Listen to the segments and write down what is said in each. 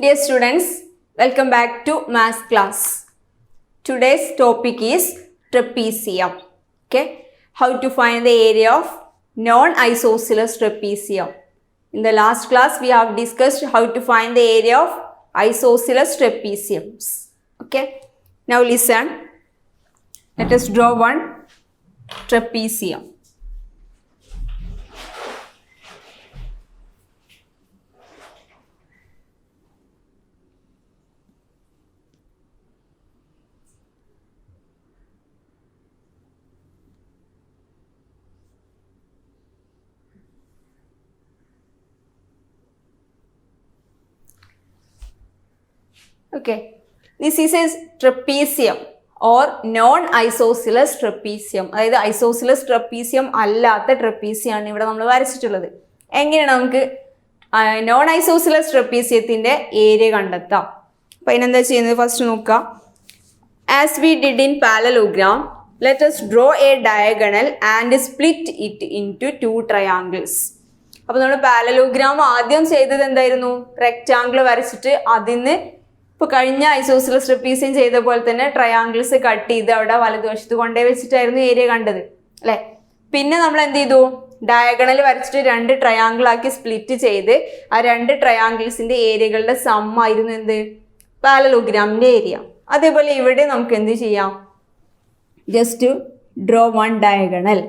Dear students, welcome back to math class. Today's topic is trapezium. Okay, how to find the area of non-isosceles trapezium. In the last class, we have discussed how to find the area of isosceles trapeziums. Okay, now listen. Let us draw one trapezium. Okay, this is a trapezium or non-isosceles trapezium. അതായത് isosceles trapezium അല്ലാത്ത trapezium ആണ് ഇവിടെ നമ്മൾ വരച്ചിട്ടുള്ളത്. എങ്ങനെയാണ് നമുക്ക് non isosceles ട്രപ്പീസിയത്തിൻ്റെ area കണ്ടെത്താം? അപ്പോൾ അതിനെന്താ ചെയ്യുന്നത്? ഫസ്റ്റ് നോക്കാം. As we did in parallelogram, let us draw a diagonal and split it into two triangles. അപ്പോൾ നമ്മൾ പാരലലോഗ്രാം ആദ്യം ചെയ്തത് എന്തായിരുന്നു? റെക്റ്റാങ്കിൾ വരച്ചിട്ട് അതിന് ഇപ്പോൾ കഴിഞ്ഞ ഐസോസിലസ് ട്രപ്പീസിയം ചെയ്ത പോലെ തന്നെ ട്രയാങ്കിൾസ് കട്ട് ചെയ്ത് അവിടെ വലതുവശത്ത് കൊണ്ടേ വെച്ചിട്ടായിരുന്നു ഏരിയ കണ്ടത് അല്ലേ? പിന്നെ നമ്മൾ എന്ത് ചെയ്തു? ഡയഗണൽ വരച്ചിട്ട് രണ്ട് ട്രയാങ്കിൾ ആക്കി സ്പ്ലിറ്റ് ചെയ്ത് ആ രണ്ട് ട്രയാങ്കിൾസിന്റെ ഏരിയകളുടെ സം ആയിരുന്നു എന്ത്? പാരലലോഗ്രാമിന്റെ ഏരിയ. അതേപോലെ ഇവിടെ നമുക്ക് എന്ത് ചെയ്യാം? Just draw one diagonal.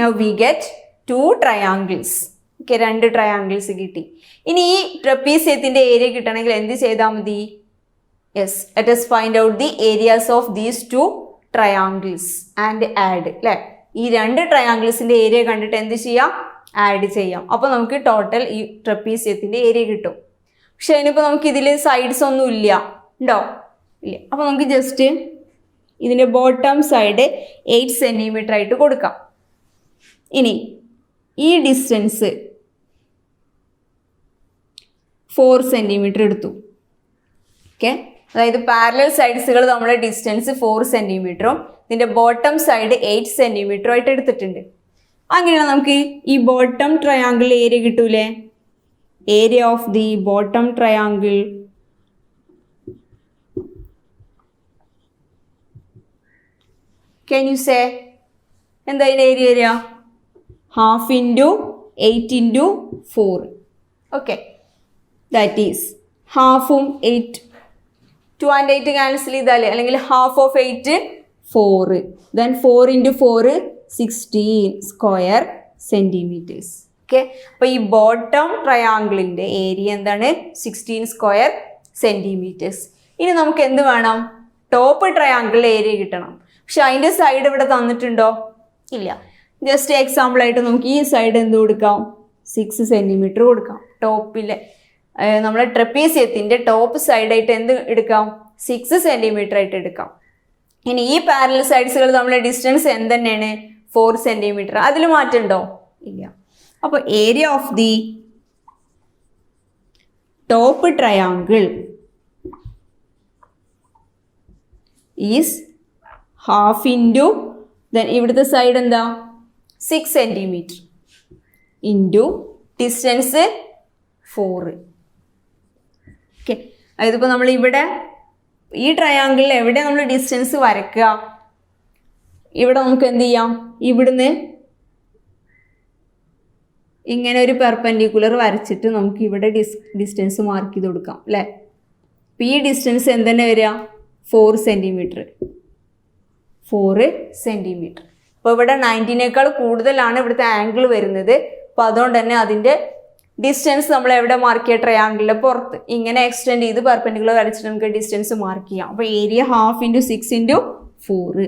Now we get to triangles. Okay, രണ്ട് ട്രയാങ്കിൾസ് കിട്ടി. ഇനി ഈ ട്രപ്പീസിയത്തിന്റെ ഏരിയ കിട്ടണമെങ്കിൽ എന്ത് ചെയ്താൽ മതി? Yes, let us find out the areas of these to triangles and add. അല്ലേ, ഈ രണ്ട് ട്രയാങ്കിൾസിന്റെ ഏരിയ കണ്ടിട്ട് എന്ത് ചെയ്യാം? ആഡ് ചെയ്യാം. അപ്പോൾ നമുക്ക് ടോട്ടൽ ഈ ട്രപ്പീസിയത്തിന്റെ ഏരിയ കിട്ടും. പക്ഷെ അതിനിപ്പോൾ നമുക്ക് ഇതിൽ സൈഡ്സ് ഒന്നും ഇല്ല, ഉണ്ടോ? ഇല്ല. അപ്പോൾ നമുക്ക് ജസ്റ്റ് ഇതിൻ്റെ ബോട്ടം സൈഡ് 8 സെൻറ്റിമീറ്റർ ആയിട്ട് കൊടുക്കാം. ഇനി ഈ ഡിസ്റ്റൻസ് 4 സെൻറ്റിമീറ്റർ എടുത്തു. ഓക്കെ, അതായത് പാരലൽ സൈഡ്സുകൾ നമ്മുടെ ഡിസ്റ്റൻസ് 4 സെൻറ്റിമീറ്ററും ഇതിൻ്റെ ബോട്ടം സൈഡ് 8 സെൻറ്റിമീറ്ററും ആയിട്ട് എടുത്തിട്ടുണ്ട്. അങ്ങനെയാണ് നമുക്ക് ഈ ബോട്ടം ട്രയാങ്കിൾ ഏരിയ കിട്ടൂലേ? Area of the bottom triangle can you say? എന്താ അതിൻ്റെ ഏരിയ വരിക? Half into 8 into 4. Okay, that is ഹാഫും 8, 2 and 8 ക്യാൻസൽ ചെയ്താൽ, അല്ലെങ്കിൽ half of 8 4, then 4 into 4 16 square centimetres. Okay, അപ്പോൾ ഈ ബോട്ടം ട്രയാങ്കിളിൻ്റെ ഏരിയ എന്താണ്? 16 സ്ക്വയർ സെൻറ്റിമീറ്റേഴ്സ്. ഇനി നമുക്ക് എന്ത് വേണം? ടോപ്പ് ട്രയാങ്കിളിൻ്റെ ഏരിയ കിട്ടണം. പക്ഷെ അതിൻ്റെ സൈഡ് ഇവിടെ തന്നിട്ടുണ്ടോ? ഇല്ല. ജസ്റ്റ് എക്സാമ്പിളായിട്ട് നമുക്ക് ഈ സൈഡ് എന്ത് കൊടുക്കാം? 6 സെൻറ്റിമീറ്റർ കൊടുക്കാം. ടോപ്പിലെ നമ്മുടെ ട്രപ്പീസിയത്തിൻ്റെ ടോപ്പ് സൈഡായിട്ട് എന്ത് എടുക്കാം? 6 സെൻറ്റിമീറ്റർ ആയിട്ട് എടുക്കാം. ഇനി ഈ പാരലൽ സൈഡ്സുകൾ നമ്മുടെ ഡിസ്റ്റൻസ് എന്ത് തന്നെയാണ്? 4 സെൻറ്റിമീറ്റർ. അതിൽ മാറ്റമുണ്ടോ? ഇല്ല. അപ്പോൾ area of the top triangle is half into, then ഇവിടുത്തെ സൈഡ് എന്താ? 6 സെൻറ്റിമീറ്റർ ഇൻറ്റു ഡിസ്റ്റൻസ് 4. ഓക്കെ, അതായത് ഇപ്പോൾ നമ്മൾ ഇവിടെ ഈ ട്രയാങ്കിളിൽ എവിടെ നമ്മൾ ഡിസ്റ്റൻസ് വരയ്ക്കുക? ഇവിടെ നമുക്ക് എന്ത് ചെയ്യാം? ഇവിടുന്ന് ഇങ്ങനെ ഒരു പെർപെൻഡിക്കുലർ വരച്ചിട്ട് നമുക്ക് ഇവിടെ ഡിസ്റ്റൻസ് മാർക്ക് ചെയ്ത് കൊടുക്കാം അല്ലേ? അപ്പോൾ ഈ ഡിസ്റ്റൻസ് എന്തെന്നെ വരിക? 4 സെൻറ്റിമീറ്റർ. 4 സെൻറ്റിമീറ്റർ. അപ്പോൾ ഇവിടെ 90നേക്കാൾ കൂടുതലാണ് ഇവിടുത്തെ ആംഗിൾ വരുന്നത്. അപ്പോൾ അതുകൊണ്ട് തന്നെ അതിൻ്റെ ഡിസ്റ്റൻസ് നമ്മൾ എവിടെ മാർക്ക് ചെയ്യുക? ട്രയാങ്കിളിൻ്റെ പുറത്ത് ഇങ്ങനെ എക്സ്റ്റെൻഡ് ചെയ്ത് പെർപെൻഡിക്കുലർ വരച്ചിട്ട് നമുക്ക് ഡിസ്റ്റൻസ് മാർക്ക് ചെയ്യാം. അപ്പോൾ ഏരിയ ഹാഫ് ഇൻറ്റു 6 ഇൻറ്റു 4.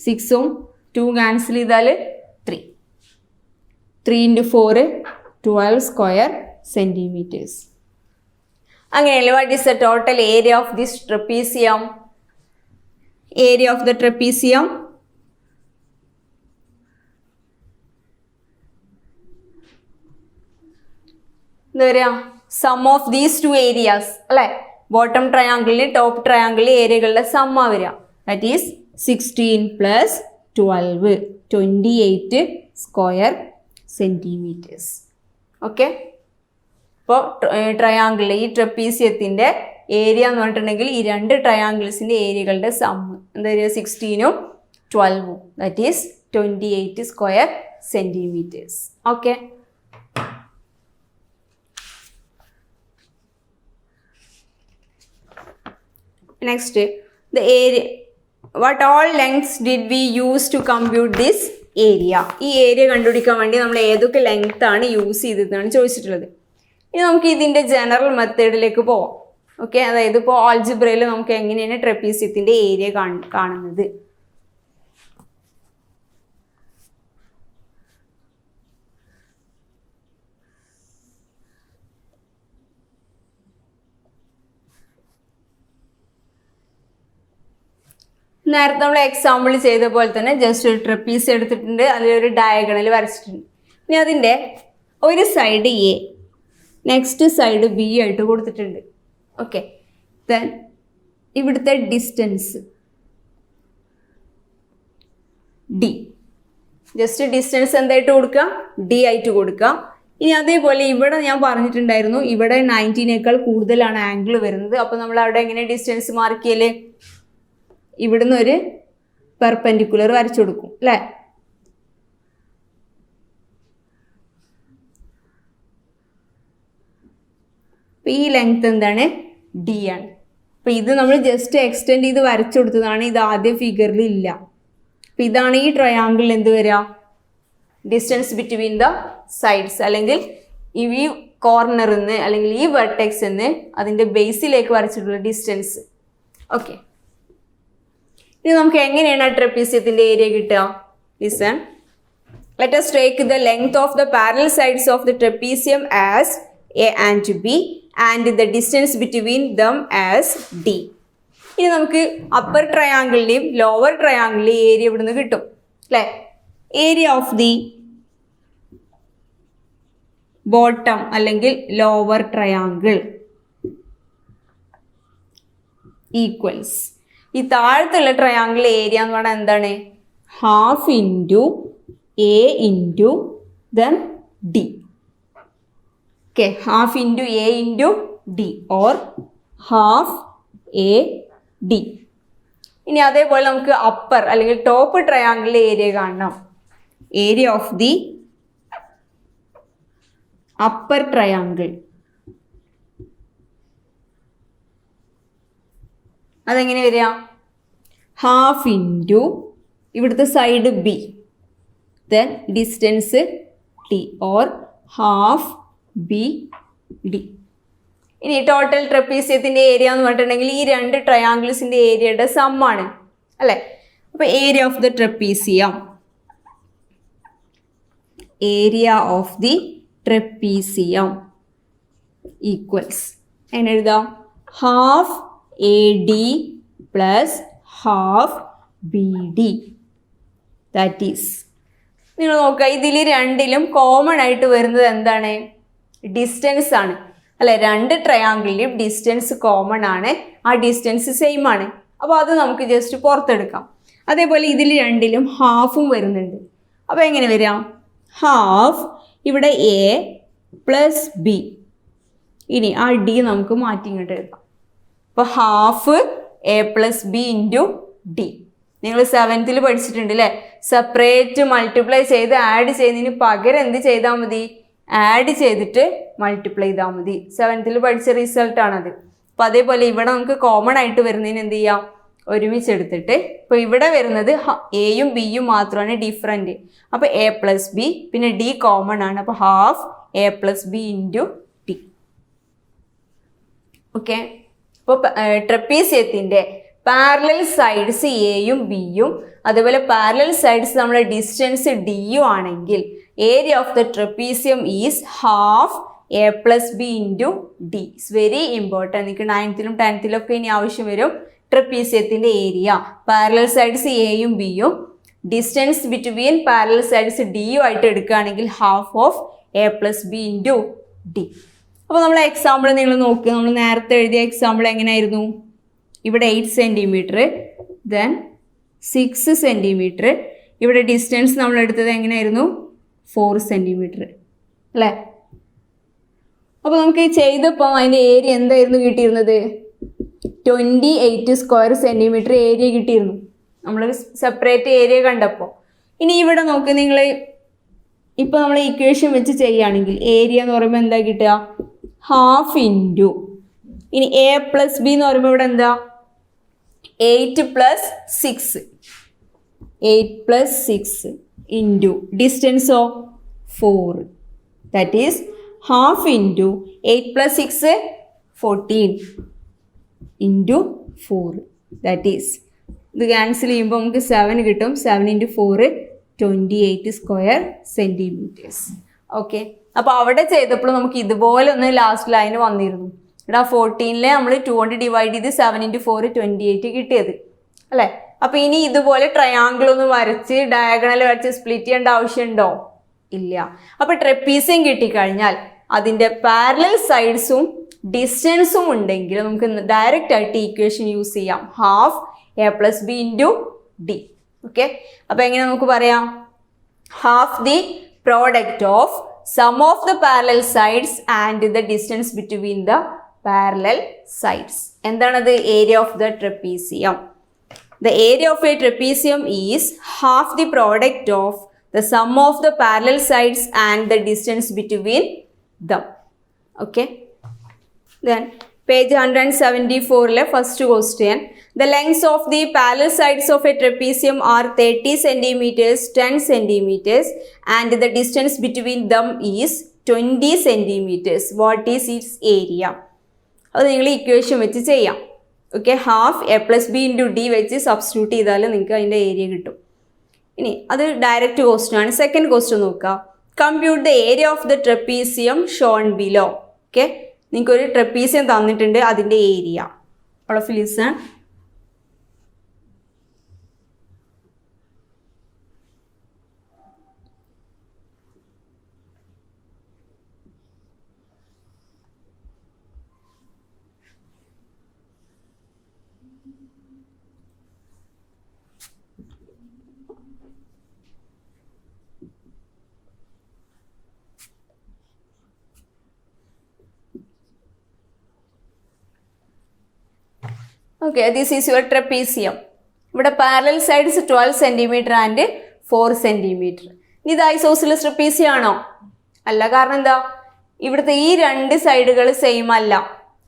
6ഉം 2 ക്യാൻസൽ ചെയ്താൽ 3. 3 ഇൻറ്റു 4 12 സ്ക്വയർ സെൻറ്റിമീറ്റേഴ്സ്. അങ്ങനെയല്ലേ? What is the total area of this trapezium? Area of the trapezium എന്താ പറയുക? Sum of these two areas അല്ലേ? ബോട്ടം ട്രയാങ്കിളിൽ ടോപ്പ് ട്രയാങ്കിളിൽ ഏരിയകളുടെ സമ്മ വരിക. ദാറ്റ് ഈസ് 16 പ്ലസ് 12 28 സ്ക്വയർ സെൻറ്റിമീറ്റേഴ്സ്. ഓക്കെ, ഇപ്പോൾ ട്രയാങ്കിൾ ഈ ട്രപ്പീസിയത്തിൻ്റെ ഏരിയ എന്ന് പറഞ്ഞിട്ടുണ്ടെങ്കിൽ ഈ രണ്ട് ട്രയാങ്കിൾസിൻ്റെ ഏരിയകളുടെ സമ്മ് എന്താ പറയുക 16ഉം 12ഉം that is 28 square centimetres. Okay, next the area, what all lengths did we use to compute this area? ഈ ഏരിയ കണ്ടുപിടിക്കാൻ വേണ്ടി നമ്മൾ ഏതൊക്കെ ലെങ്ത് ആണ് യൂസ് ചെയ്തതെന്നാണ് ചോദിച്ചിട്ടുള്ളത്. ഇനി നമുക്ക് ഇതിൻ്റെ ജനറൽ മെത്തേഡിലേക്ക് പോവാം. ഓക്കെ, അതായത് ഇപ്പോൾ ആൾജിബ്രയിൽ നമുക്ക് എങ്ങനെയാണ് ട്രപ്പീസിയത്തിൻ്റെ ഏരിയ കാണുന്നത്. നേരത്തെ നമ്മൾ എക്സാമ്പിൾ ചെയ്ത പോലെ തന്നെ ജസ്റ്റ് ഒരു ട്രപ്പീസ് എടുത്തിട്ടുണ്ട്, അതിലൊരു ഡയഗണൽ വരച്ചിട്ടുണ്ട്. ഇനി അതിൻ്റെ ഒരു side A, next side B ആയിട്ട് കൊടുത്തിട്ടുണ്ട്. ഓക്കെ, ദെൻ ഇവിടുത്തെ ഡിസ്റ്റൻസ് ഡി, ജസ്റ്റ് ഡിസ്റ്റൻസ് എന്തായിട്ട് കൊടുക്കുക, ഡി ആയിട്ട് കൊടുക്കുക. ഇനി അതേപോലെ ഇവിടെ ഞാൻ പറഞ്ഞിട്ടുണ്ടായിരുന്നു ഇവിടെ 90നേക്കാൾ കൂടുതലാണ് ആംഗിൾ വരുന്നത്. അപ്പോൾ നമ്മൾ അവിടെ എങ്ങനെ ഡിസ്റ്റൻസ് മാർക്ക് ചെയ്യല്, ഇവിടുന്ന് ഒരു പെർപെൻഡിക്കുലർ വരച്ചു കൊടുക്കും അല്ലേ. അപ്പം ഈ ലെങ്ത് എന്താണ്, ഡി ആണ്. അപ്പം ഇത് നമ്മൾ ജസ്റ്റ് എക്സ്റ്റെൻഡ് ചെയ്ത് വരച്ചു കൊടുത്തതാണ്, ഇത് ആദ്യം ഫിഗറിൽ ഇല്ല. അപ്പം ഇതാണ് ഈ ട്രയാങ്കിളിൽ എന്ത് വരിക, ഡിസ്റ്റൻസ് ബിറ്റ്വീൻ ദ സൈഡ്സ്, അല്ലെങ്കിൽ ഈ കോർണറിൽ നിന്ന് അല്ലെങ്കിൽ ഈ വെർട്ടെക്സ് നിന്ന് അതിൻ്റെ ബേസിലേക്ക് വരച്ചിട്ടുള്ള ഡിസ്റ്റൻസ്. ഓക്കെ, ഇനി നമുക്ക് എങ്ങനെയാണ് ആ ട്രപ്പീസിയത്തിൻ്റെ ഏരിയ കിട്ടുക. Listen, let us take the length of the parallel sides of the trapezium as A and B and the distance between them as D. ഇനി നമുക്ക് അപ്പർ ട്രയാങ്കിളിൻ്റെയും ലോവർ ട്രയാങ്കിളിൻ്റെയും ഏരിയ ഇവിടുന്ന് കിട്ടും അല്ലേ. ഏരിയ ഓഫ് ദി ബോട്ടം അല്ലെങ്കിൽ lower triangle equals, ഈ താഴത്തുള്ള triangle area എന്ന് പറഞ്ഞാൽ എന്താണ്, half into A into then D. Okay, half into A into D or half A D. ഇനി അതേപോലെ നമുക്ക് അപ്പർ അല്ലെങ്കിൽ ടോപ്പ് ട്രയാങ്കിളിലെ ഏരിയ കാണണം. Area of the upper triangle അതെങ്ങനെ വരിക, ഹാഫ് ഇൻറ്റു ഇവിടുത്തെ side B then distance T or half B D. ഇനി total ട്രപ്പീസിയത്തിൻ്റെ area എന്ന് പറഞ്ഞിട്ടുണ്ടെങ്കിൽ ഈ രണ്ട് ട്രയാങ്കിൾസിൻ്റെ ഏരിയയുടെ സമ്മാണ് അല്ലേ. അപ്പോൾ area of the trapezium, area of the trapezium equals എങ്ങനെ എഴുതാം, half A D plus half B D. That is, നിങ്ങൾ നോക്കുക ഇതിൽ രണ്ടിലും കോമൺ ആയിട്ട് വരുന്നത് എന്താണ്, ഡിസ്റ്റൻസ് ആണ് അല്ലെ. രണ്ട് ട്രയാങ്കിളിലും ഡിസ്റ്റൻസ് കോമൺ ആണ്, ആ ഡിസ്റ്റൻസ് സെയിം ആണ്. അപ്പോൾ അത് നമുക്ക് ജസ്റ്റ് പുറത്തെടുക്കാം. അതേപോലെ ഇതിൽ രണ്ടിലും ഹാഫും വരുന്നുണ്ട്. അപ്പോൾ എങ്ങനെ വരിക, ഹാഫ് ഇവിടെ എ പ്ലസ് ബി, ഇനി ആ ഡി നമുക്ക് മാറ്റി ഇങ്ങോട്ട് എഴുതാം. അപ്പോൾ half A plus B into D. നിങ്ങൾ 7th പഠിച്ചിട്ടുണ്ട് അല്ലേ, സെപ്പറേറ്റ് മൾട്ടിപ്ലൈ ചെയ്ത് ആഡ് ചെയ്യുന്നതിന് പകരം എന്ത് ചെയ്താൽ മതി, ആഡ് ചെയ്തിട്ട് മൾട്ടിപ്ലൈ ചെയ്താൽ മതി. 7th പഠിച്ച റിസൾട്ടാണത്. അപ്പോൾ അതേപോലെ ഇവിടെ നമുക്ക് കോമൺ ആയിട്ട് വരുന്നതിന് എന്ത് ചെയ്യാം, ഒരുമിച്ചെടുത്തിട്ട് ഇപ്പോൾ ഇവിടെ വരുന്നത് എയും ബിയും മാത്രമാണ് ഡിഫറൻറ്റ്. അപ്പോൾ എ പ്ലസ് ബി പിന്നെ ഡി കോമൺ ആണ്. അപ്പോൾ half A plus B into D. Okay, അപ്പോൾ ട്രപ്പീസിയത്തിൻ്റെ പാരലൽ സൈഡ്സ് എയും ബിയും അതേപോലെ പാരലൽ സൈഡ്സ് നമ്മുടെ ഡിസ്റ്റൻസ് ഡിയും ആണെങ്കിൽ area of the trapezium is half A plus B into D. It's very important. നിങ്ങൾക്ക് 9th 10th ഒക്കെ ഇനി ആവശ്യം വരും. ട്രപ്പീസിയത്തിൻ്റെ ഏരിയ പാരലൽ സൈഡ്സ് എയും ബിയും ഡിസ്റ്റൻസ് ബിറ്റ്വീൻ പാരലൽ സൈഡ്സ് ഡിയും ആയിട്ട് എടുക്കുകയാണെങ്കിൽ half of A plus B into D. അപ്പോൾ നമ്മൾ എക്സാമ്പിൾ നിങ്ങൾ നോക്കുക, നമ്മൾ നേരത്തെ എഴുതിയ എക്സാമ്പിൾ എങ്ങനെയായിരുന്നു, ഇവിടെ 8 സെൻറ്റിമീറ്റർ ദെൻ 6 സെൻറ്റിമീറ്റർ, ഇവിടെ ഡിസ്റ്റൻസ് നമ്മൾ എടുത്തത് എങ്ങനെയായിരുന്നു 4 സെൻറ്റിമീറ്റർ അല്ലേ. അപ്പോൾ നമുക്ക് ചെയ്തപ്പോൾ അതിൻ്റെ ഏരിയ എന്തായിരുന്നു കിട്ടിയിരുന്നത്? 28 സ്ക്വയർ സെൻറ്റിമീറ്റർ ഏരിയ കിട്ടിയിരുന്നു. നമ്മൾ സെപ്പറേറ്റ് ഏരിയ കണ്ടപ്പോൾ. ഇനി ഇവിടെ നോക്ക്, നിങ്ങൾ ഇപ്പോൾ നമ്മൾ ഇക്വേഷൻ വെച്ച് ചെയ്യുകയാണെങ്കിൽ ഏരിയ എന്ന് പറയുമ്പോൾ എന്താ കിട്ടുക? ഹാഫ് ഇൻറ്റു, ഇനി എ പ്ലസ് ബി എന്ന് പറയുമ്പോൾ ഇവിടെ എന്താ? 8 + 6, 8 + 6 ഇൻറ്റു ഡിസ്റ്റൻസോ 4, that is half into 8 + 6 14 into 4, that is ഇത് ക്യാൻസൽ ചെയ്യുമ്പോൾ നമുക്ക് 7 കിട്ടും. 7 × 4 28 സ്ക്വയർ സെൻറ്റിമീറ്റേഴ്സ്. ഓക്കെ, അപ്പോൾ അവിടെ ചെയ്തപ്പോൾ നമുക്ക് ഇതുപോലെ ഒന്ന് ലാസ്റ്റ് ലൈൻ വന്നിരുന്നു. ഇവിടെ 14 നമ്മൾ 2 കൊണ്ട് ഡിവൈഡ് ചെയ്ത് 7 × 4 28 കിട്ടിയത് അല്ലേ? അപ്പോൾ ഇനി ഇതുപോലെ ട്രയാങ്കിൾ ഒന്ന് വരച്ച് ഡയഗണൽ വരച്ച് സ്പ്ലിറ്റ് ചെയ്യേണ്ട ആവശ്യമുണ്ടോ? ഇല്ല. അപ്പോൾ ട്രപ്പീസിയം കിട്ടിക്കഴിഞ്ഞാൽ അതിൻ്റെ പാരലൽ സൈഡ്സും ഡിസ്റ്റൻസും ഉണ്ടെങ്കിൽ നമുക്ക് ഡയറക്റ്റ് ആയിട്ട് ഇക്വേഷൻ യൂസ് ചെയ്യാം. Half A plus B into D. Okay, അപ്പോൾ എങ്ങനെ നമുക്ക് പറയാം? Half the product of sum of the parallel sides and the distance between the parallel sides. എന്താണത്? Area of the trapezium. The area of a trapezium is half the product of the sum of the parallel sides and the distance between them. Okay. Then page 174 first question. The lengths of the parallel sides of a trapezium are 30 centimeters, 10 centimeters and the distance between them is 20 centimeters. What is its area? അത് നിങ്ങൾ equation വെച്ച് ചെയ്യാം. Okay, half A plus B into D വെച്ച് substitute ചെയ്താൽ നിങ്ങൾക്ക് അതിൻ്റെ area കിട്ടും. ഇനി അത് ഡയറക്റ്റ് ക്വസ്റ്റ്യൻ ആണ്. സെക്കൻഡ് ക്വസ്റ്റ്യൻ നോക്കുക. Compute the area of the trapezium Sean below. Okay, നിങ്ങൾക്കൊരു ട്രപ്പീസിയം തന്നിട്ടുണ്ട്, അതിൻ്റെ area. All of you listen. Okay, this is your trapezium. ഇവിടെ parallel sides 12 centimetre and 4 centimetre. ഇത് ഐസോസിലസ് ട്രപ്പീസിയം ആണോ? അല്ല. കാരണം എന്താ? ഇവിടുത്തെ ഈ രണ്ട് സൈഡുകൾ സെയിം അല്ല.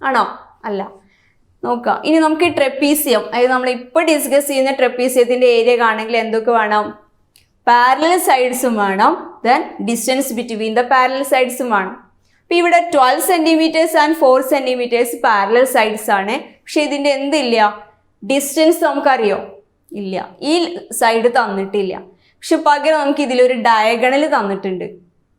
ആണോ? അല്ല. നോക്കാം. ഇനി നമുക്ക് ട്രപ്പീസിയം, അതായത് നമ്മൾ ഇപ്പോൾ ഡിസ്കസ് ചെയ്യുന്ന ട്രപ്പീസിയത്തിൻ്റെ ഏരിയ കാണണമെങ്കിൽ എന്തൊക്കെ വേണം? പാരലൽ സൈഡ്സും വേണം, then distance between the parallel സൈഡ്സും വേണം. അപ്പോൾ ഇവിടെ 12 centimetres and 4 centimetres parallel sides ആണ്. പക്ഷെ ഇതിൻ്റെ എന്തില്ല? ഡിസ്റ്റൻസ് നമുക്കറിയോ? ഇല്ല. ഈ സൈഡ് തന്നിട്ടില്ല. പക്ഷെ പകരം നമുക്ക് ഇതിലൊരു ഡയഗണൽ തന്നിട്ടുണ്ട്.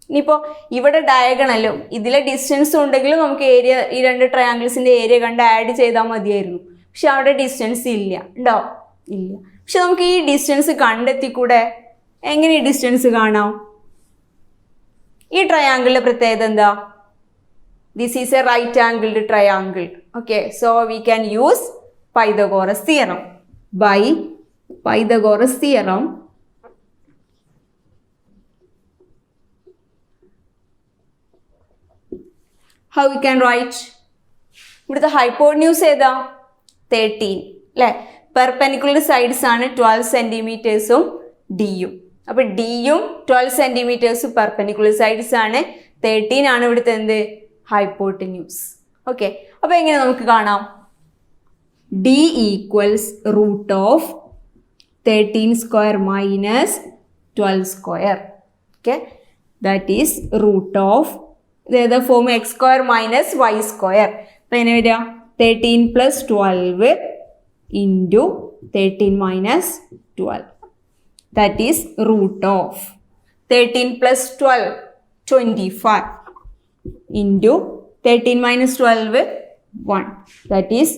ഇനിയിപ്പോൾ ഇവിടെ ഡയഗണലും ഇതിലെ ഡിസ്റ്റൻസും ഉണ്ടെങ്കിലും നമുക്ക് ഏരിയ, ഈ രണ്ട് ട്രയാങ്കിൾസിൻ്റെ ഏരിയ കണ്ട് ആഡ് ചെയ്താൽ മതിയായിരുന്നു. പക്ഷെ അവിടെ ഡിസ്റ്റൻസ് ഇല്ല. ഉണ്ടോ? ഇല്ല. പക്ഷെ നമുക്ക് ഈ ഡിസ്റ്റൻസ് കണ്ടെത്തിക്കൂടെ? എങ്ങനെ ഈ ഡിസ്റ്റൻസ് കാണാം? ഈ ട്രയാങ്കിളിൻ്റെ പ്രത്യേകത എന്താ? This is a right angled triangle. Okay, so we can use Pythagoras theorem. By Pythagoras theorem, how we can write? ഇവിടുത്തെ ഹൈപ്പോട്ന്യൂസ് ഏതാ? 13 അല്ലേ? പെർപെൻഡിക്കുലർ സൈഡ്സ് ആണ് 12 സെൻറ്റിമീറ്റേഴ്സും ഡിയും. അപ്പോൾ ഡിയും 12 സെൻറ്റിമീറ്റേഴ്സും പെർപെൻഡിക്കുലർ സൈഡ്സ് ആണ്. 13 ആണ് ഇവിടുത്തെ എന്ത്? ഹൈപ്പോട്ടന്യൂസ്. ഓക്കെ, അപ്പോൾ എങ്ങനെ നമുക്ക് കാണാം? D equals root of 13 square minus 12 square. Okay, that is root of, ഇതേതാ form? X square minus Y square. അപ്പോൾ എങ്ങനെ വരിക? 13 + 12 into 13 - 12. That is root of 13 + 12 25 into 13 - 12 1. That is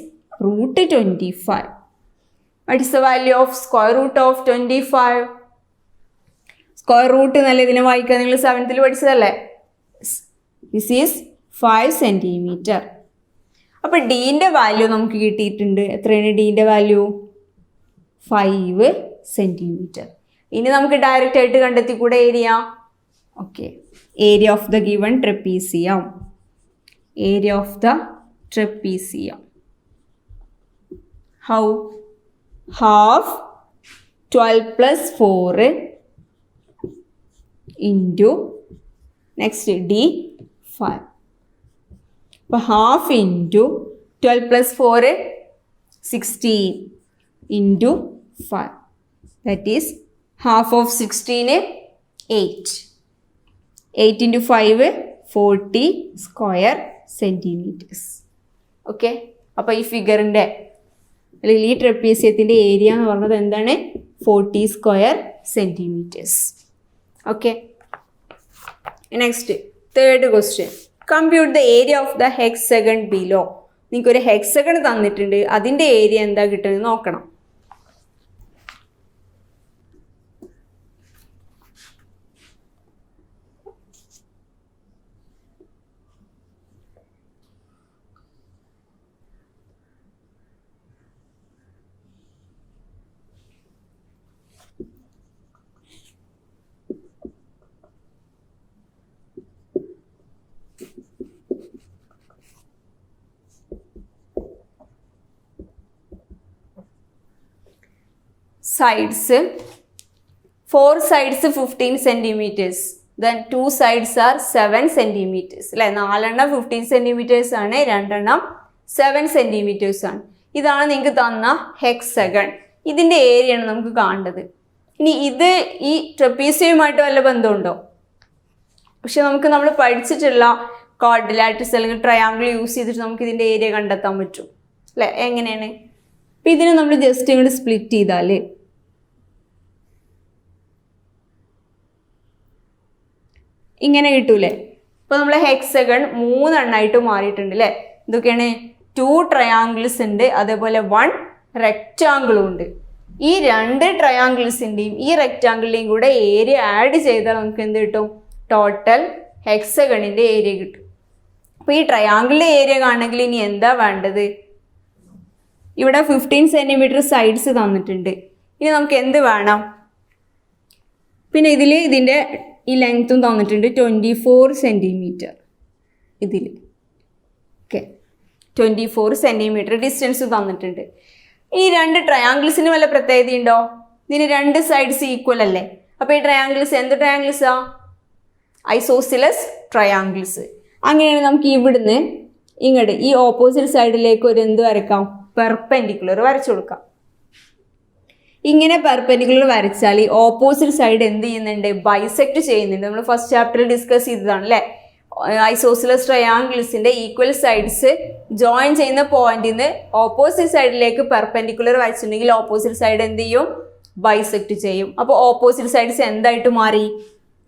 root 25. What is the value of square root of 25? Square root എന്നല്ല ഇതിനെ വായിക്കാൻ നിങ്ങൾ 7th പഠിച്ചതല്ലേ? This is 5 centimeter. അപ്പോൾ ഡീൻ്റെ value നമുക്ക് കിട്ടിയിട്ടുണ്ട്. എത്രയാണ് ഡീൻ്റെ വാല്യൂ? 5 centimeter. ഇനി നമുക്ക് ഡയറക്റ്റ് ആയിട്ട് കണ്ടെത്തി കൂടെ area? Okay, area of the given trapezium. area of the trapezium. How? Half 12 plus 4 into next d 5. അപ്പോൾ half into 12 plus 4 16 into 5. That is half of 16 8. 8 into 5 40 square centimeters. Okay, അപ്പോൾ ഈ ഫിഗറിൻ്റെ അല്ലെങ്കിൽ ഈ ട്രപ്പീസിയത്തിൻ്റെ ഏരിയ എന്ന് പറഞ്ഞത് എന്താണ്? 40 square centimeters. Okay, next third question. Compute the area of the hexagon below. നിങ്ങൾക്കൊരു ഹെക്സഗൺ തന്നിട്ടുണ്ട്, അതിൻ്റെ ഏരിയ എന്താ കിട്ടുന്നത് നോക്കണം. Sides, 4 sides 15 centimeters, then 2 sides are 7 centimeters. അല്ലേ, 4 എണ്ണം 15 centimeters ആണ്, 2 എണ്ണം 7 centimeters ആണ്. ഇതാണ് നിങ്ങൾക്ക് തന്ന ഹെക്സഗൺ. ഇതിൻ്റെ ഏരിയ ആണ് നമുക്ക് കാണേണ്ടത്. ഇനി ഇത് ഈ ട്രപ്പീസിയമായിട്ട് വല്ല ബന്ധമുണ്ടോ? പക്ഷെ നമ്മൾ പഠിച്ചിട്ടുള്ള ക്വാഡ്രിലാറ്ററൽസ് അല്ലെങ്കിൽ ട്രയാങ്കിൾ യൂസ് ചെയ്തിട്ട് നമുക്ക് ഇതിൻ്റെ ഏരിയ കണ്ടെത്താൻ പറ്റും അല്ലേ? എങ്ങനെയാണ്? അപ്പം ഇതിനെ നമ്മൾ ജസ്റ്റ് ഇങ്ങോട്ട് സ്പ്ലിറ്റ് ചെയ്താൽ ഇങ്ങനെ കിട്ടൂലേ? ഇപ്പോൾ നമ്മൾ ഹെക്സഗൺ 3 എണ്ണമായിട്ട് മാറിയിട്ടുണ്ട് അല്ലേ? ഇതൊക്കെയാണ് 2 ട്രയാങ്കിൾസ് ഉണ്ട്, അതേപോലെ 1 റെക്റ്റാങ്കിളും ഉണ്ട്. ഈ 2 ട്രയാങ്കിൾസിൻ്റെയും ഈ റെക്റ്റാങ്കിളിൻ്റെയും കൂടെ ഏരിയ ആഡ് ചെയ്താൽ നമുക്ക് എന്ത് കിട്ടും? ടോട്ടൽ ഹെക്സഗണിൻ്റെ ഏരിയ കിട്ടും. അപ്പോൾ ഈ ട്രയാങ്കിളിൻ്റെ ഏരിയ കാണണമെങ്കിൽ ഇനി എന്താ വേണ്ടത്? ഇവിടെ 15 centimeter സൈഡ്സ് തന്നിട്ടുണ്ട്. ഇനി നമുക്ക് എന്ത് വേണം? പിന്നെ ഇതിൻ്റെ ഈ ലെങ്ത്തും തന്നിട്ടുണ്ട് 24 centimeter. ഇതിൽ ഓക്കെ 24 centimeter ഡിസ്റ്റൻസ് തന്നിട്ടുണ്ട്. ഈ 2 ട്രയാങ്കിൾസിന് വല്ല പ്രത്യേകതയുണ്ടോ? ഇതിന് 2 സൈഡ്സ് ഈക്വൽ അല്ലേ? അപ്പോൾ ഈ ട്രയാങ്കിൾസ് എന്ത് ട്രയാങ്കിൾസാ? Isosceles triangles. അങ്ങനെയാണെങ്കിൽ നമുക്ക് ഇവിടുന്ന് ഇങ്ങോട്ട് ഈ ഓപ്പോസിറ്റ് സൈഡിലേക്ക് ഒരു എന്ത് വരയ്ക്കാം? പെർപെൻഡിക്കുലർ വരച്ചു കൊടുക്കാം. ഇങ്ങനെ പെർപെൻഡിക്കുലർ വരച്ചാൽ ഈ ഓപ്പോസിറ്റ് സൈഡ് എന്ത് ചെയ്യുന്നുണ്ട്? ബൈസെക്ട് ചെയ്യുന്നുണ്ട്. നമ്മൾ ഫസ്റ്റ് ചാപ്റ്ററിൽ ഡിസ്കസ് ചെയ്തതാണ് അല്ലേ? ഐസോസിലസ് ട്രയാങ്കിൾസിൻ്റെ ഈക്വൽ സൈഡ്സ് ജോയിൻ ചെയ്യുന്ന പോയിന്റിൽ നിന്ന് ഓപ്പോസിറ്റ് സൈഡിലേക്ക് പെർപെൻഡിക്കുലർ വരച്ചിട്ടുണ്ടെങ്കിൽ ഓപ്പോസിറ്റ് സൈഡ് എന്ത് ചെയ്യും? ബൈസെക്ട് ചെയ്യും. അപ്പോൾ ഓപ്പോസിറ്റ് സൈഡ്സ് എന്തായിട്ട് മാറി?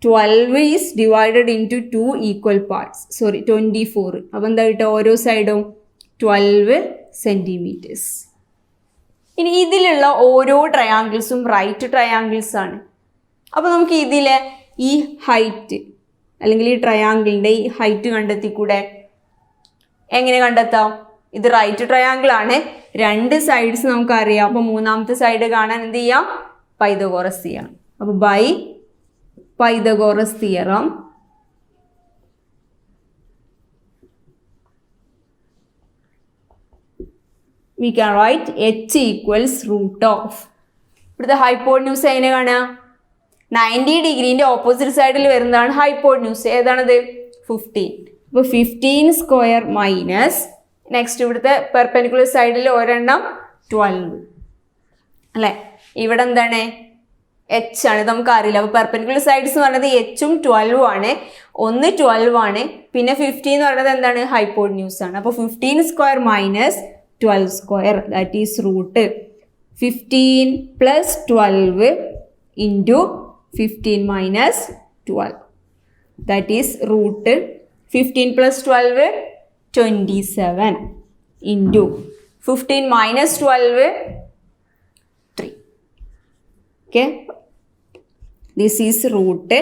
12 is divided into 2 equal parts. 24. അപ്പോൾ എന്തായിട്ട് ഓരോ സൈഡും 12 centimeters. ഇനി ഇതിലുള്ള ഓരോ ട്രയാങ്കിൾസും റൈറ്റ് ട്രയാങ്കിൾസ് ആണ്. അപ്പോൾ നമുക്ക് ഇതിലെ ഈ ഹൈറ്റ് അല്ലെങ്കിൽ ഈ ട്രയാങ്കിളിൻ്റെ ഈ ഹൈറ്റ് കണ്ടെത്തിക്കൂടെ? എങ്ങനെ കണ്ടെത്താം? ഇത് റൈറ്റ് ട്രയാങ്കിൾ ആണ്, 2 സൈഡ്സ് നമുക്കറിയാം. അപ്പോൾ മൂന്നാമത്തെ സൈഡ് കാണാൻ എന്ത് ചെയ്യാം? പൈതഗോറസ് ചെയ്യണം. അപ്പോൾ by Pythagoras theorem we can write h equals root of. ഇവിടുത്തെ ഹൈപ്പോട്ന്യൂസ് എങ്ങനെ കാണുക? 90 ഡിഗ്രീൻ്റെ ഓപ്പോസിറ്റ് സൈഡിൽ വരുന്നതാണ് ഹൈപ്പോട്ന്യൂസ്. ഏതാണത്? 15. അപ്പോൾ 15 സ്ക്വയർ മൈനസ് നെക്സ്റ്റ് ഇവിടുത്തെ പെർപെൻഡിക്കുലർ സൈഡിൽ ഒരെണ്ണം 12 അല്ലേ? ഇവിടെ എന്താണ്? എച്ച് ആണ്, നമുക്കറിയില്ല. അപ്പോൾ പെർപെൻഡിക്കുലർ സൈഡ്സ് എന്ന് പറയുന്നത് എച്ചും 12 ആണ്. ഒന്ന് 12 ആണ്, പിന്നെ 15 എന്ന് പറയുന്നത് എന്താണ്? ഹൈപ്പോട്ന്യൂസ് ആണ്. അപ്പോൾ 15 square minus 12 square, that is root 15 plus 12 into 15 minus 12, that is root 15 plus 12 27 into 15 minus 12 3. Okay, this is root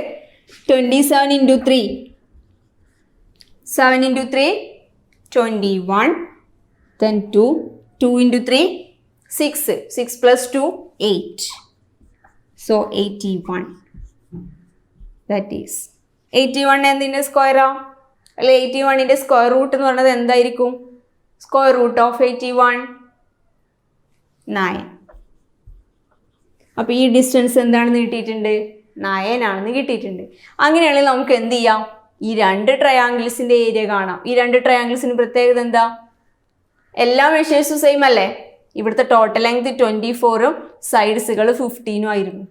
27 into 3, 7 into 3 21, then 2 into 3 6 plus 2 8, so 81, that is 81 എന്തിൻ്റെ സ്ക്വയറാ? അല്ലെ 81ന്റെ സ്ക്വയർ റൂട്ട് എന്ന് പറയുന്നത് എന്തായിരിക്കും? Square root of 81 9. അപ്പോൾ ഈ distance എന്താണെന്ന് കിട്ടിയിട്ടുണ്ട്? 9 ആണെന്ന് കിട്ടിയിട്ടുണ്ട്. അങ്ങനെയാണെങ്കിൽ നമുക്ക് എന്ത് ചെയ്യാം? ഈ രണ്ട് ട്രയാങ്കിൾസിന്റെ ഏരിയ കാണാം. ഈ രണ്ട് ട്രയാങ്കിൾസിന് പ്രത്യേകത എന്താ? എല്ലാ മെഷേഴ്സും സെയിം അല്ലേ? ഇവിടുത്തെ ടോട്ടൽ ലെങ്ത് 24ഉം സൈഡ്സുകൾ 15ഉം ആയിരുന്നു.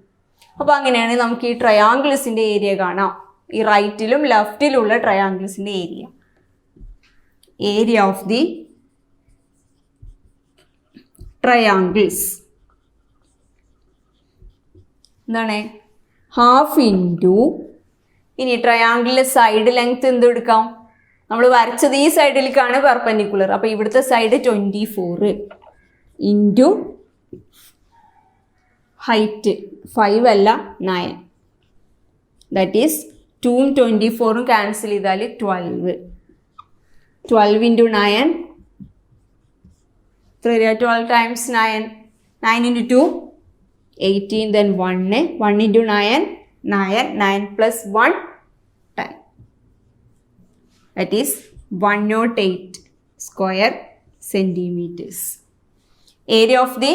അപ്പോൾ അങ്ങനെയാണെങ്കിൽ നമുക്ക് ഈ ട്രയാങ്കിൾസിന്റെ ഏരിയ കാണാം. ഈ റൈറ്റിലും ലെഫ്റ്റിലുള്ള ട്രയാങ്കിൾസിന്റെ ഏരിയ ഓഫ് ദി ട്രയാങ്കിൾസ് എന്താണ്? ഹാഫ് ഇൻറ്റു, ഇനി ട്രയാങ്കിളിലെ സൈഡ് ലെങ്ത് എന്ത് എടുക്കാം? നമ്മൾ വരച്ചത് ഈ സൈഡിലേക്കാണ് പെർപെൻഡിക്കുലർ. അപ്പോൾ ഇവിടുത്തെ സൈഡ് 24 ഇൻറ്റു ഹൈറ്റ് 5 അല്ല 9, ദാറ്റ് ഈസ് 2ഉം 24ഉം ക്യാൻസൽ ചെയ്താൽ 12. 12 into 9 12 times 9, 9 into 2 18, then 1 into 9 9 plus 1 10, that is 108 square centimeters. Area of the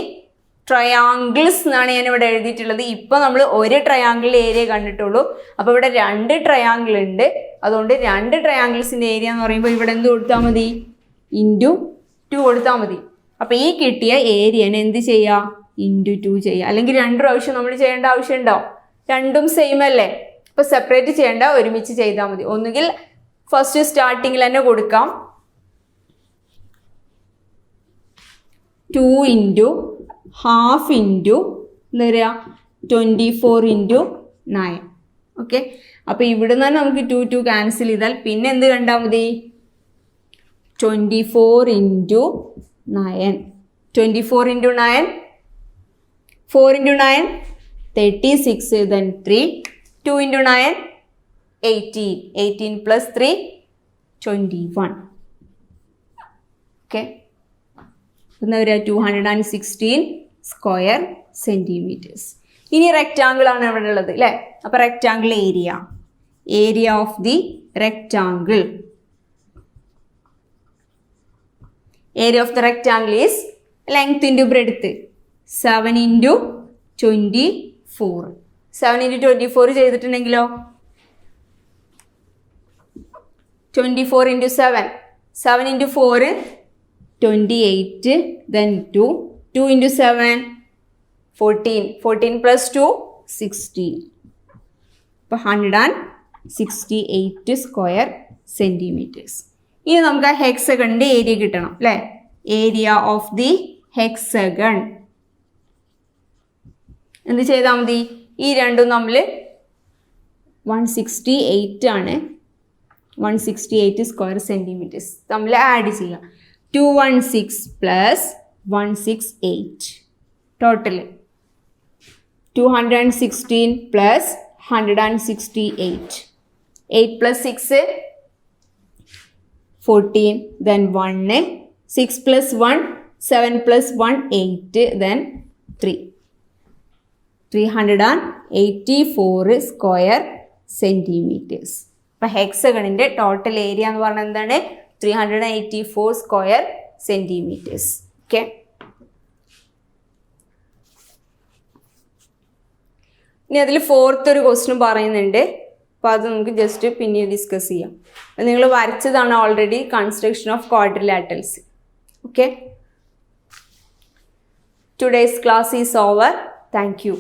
triangles എന്നാണ് ഞാൻ ഇവിടെ എഴുതിയിട്ടുള്ളത്. ഇപ്പോൾ നമ്മൾ ഒരു ട്രയാങ്കിൾ ഏരിയ കണ്ടിട്ടുള്ളൂ. അപ്പോൾ ഇവിടെ രണ്ട് ട്രയാങ്കിൾ ഉണ്ട്. അതുകൊണ്ട് രണ്ട് ട്രയാങ്കിൾസിൻ്റെ ഏരിയ എന്ന് പറയുമ്പോൾ ഇവിടെ എന്ത് കൊടുത്താൽ മതി? ഇൻറ്റു 2 കൊടുത്താൽ മതി. അപ്പോൾ ഈ കിട്ടിയ ഏരിയനെ എന്ത് ചെയ്യുക? ഇൻറ്റു 2 ചെയ്യുക. അല്ലെങ്കിൽ രണ്ട് പ്രാവശ്യം നമ്മൾ ചെയ്യേണ്ട ആവശ്യമുണ്ടോ? രണ്ടും സെയിം അല്ലേ? അപ്പോൾ സെപ്പറേറ്റ് ചെയ്യേണ്ട, ഒരുമിച്ച് ചെയ്താൽ മതി. ഒന്നുകിൽ ഫസ്റ്റ് സ്റ്റാർട്ടിങ്ങിൽ തന്നെ കൊടുക്കാം. 2 ഇൻറ്റു ഹാഫ് ഇൻറ്റു എന്താ പറയുക 24 ഇൻറ്റു 9. ഓക്കെ, അപ്പോൾ ഇവിടെ നിന്ന് നമുക്ക് 2 ക്യാൻസൽ ചെയ്താൽ പിന്നെ എന്ത് കണ്ടാൽ മതി? 24 into 9. 24 into 9 4 into 9 36, then 3. 2 into 9 18. 18 plus 3 21. Okay. Now we are 216 square centimeters. ഇനി റെക്റ്റാങ്കിൾ ആണ് ഇവിടെ ഉള്ളത് അല്ലേ? അപ്പോൾ rectangle area of the rectangle. Area of the rectangle is length into breadth. 7 into 24. 7 into 24 ചെയ്തിട്ടുണ്ടെങ്കിലോ 24 into 7. 7 into 4 28, then 2. 2 into 7 14. 14 plus 2 16. അപ്പോൾ 168 square centimetres. ഇനി നമുക്ക് ആ ഹെക്സഗണിൻ്റെ ഏരിയ കിട്ടണം അല്ലേ? ഏരിയ ഓഫ് ദി ഹെക്സഗൺ എന്ത് ചെയ്താൽ മതി? ഈ രണ്ടും നമ്മൾ 168 ആണ്. 168 സ്ക്വയർ സെൻറ്റിമീറ്റേഴ്സ് തമ്മിൽ ആഡ് ചെയ്യാം. 216 plus 168 total 216 plus 168. 8 plus 6 14, then 1 6 plus 1 7 plus 1 8, then 3. 384 square centimetres. അപ്പോൾ ഹെക്സഗണിൻ്റെ ടോട്ടൽ ഏരിയ എന്ന് പറഞ്ഞാൽ എന്താണ്? 384 സ്ക്വയർ സെൻറ്റിമീറ്റേഴ്സ്. ഓക്കെ, ഇനി അതിൽ ഫോർത്ത് ഒരു ക്വസ്റ്റ്യൻ പറയുന്നുണ്ട്. അപ്പോൾ അത് നമുക്ക് ജസ്റ്റ് പിന്നെ ഡിസ്കസ് ചെയ്യാം. നിങ്ങൾ വരച്ചതാണ് already construction of quadrilaterals. Okay, today's class is over. Thank U.